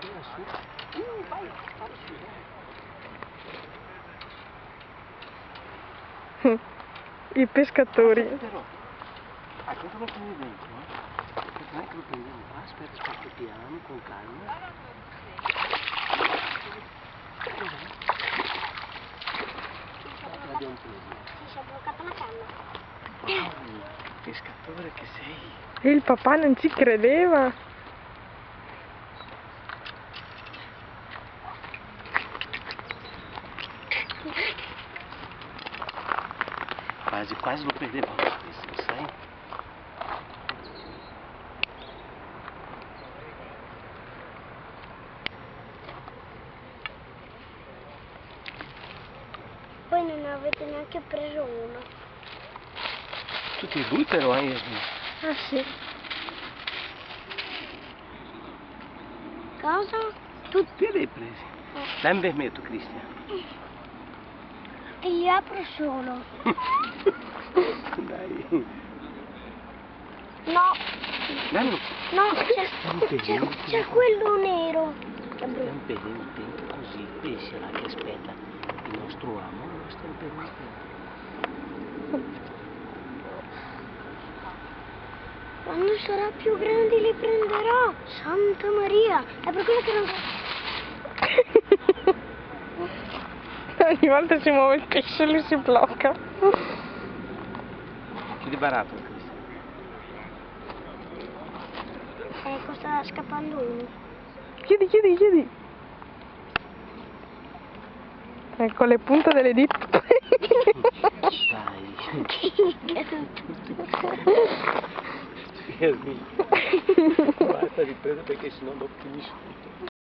Tira su. Vai, spara su, dai. I pescatori. Però, guarda lo prendi dentro, non è che lo prendi dentro. Aspetta, piano, con calma. L'abbiamo preso. Sì, si è bloccata la canna. Wow, pescatore che sei. E il papà non ci credeva. Quasi, quasi lo perdeva questo, sai? Poi non ne avete neanche preso uno. Tutti e due però, Ah sì. Cosa? Tutti li hai presi. Dai un vermetto, Cristian. E li apro solo. Dai. No, Danno. no, c'è quello nero. Stiamo bene, così il pesce là che aspetta il nostro amo, lo stiamo bene. Quando sarà più grande li prenderò. Santa Maria. È per quello che non... Ogni volta si muove il pesce e lui si blocca. Chiudi barato, Cristian. Ecco, sta scappando uno. Chiudi, chiudi, chiudi. Ecco le punte delle dita. Dai. Che Basta ripresa perché sennò lo finisci tutto.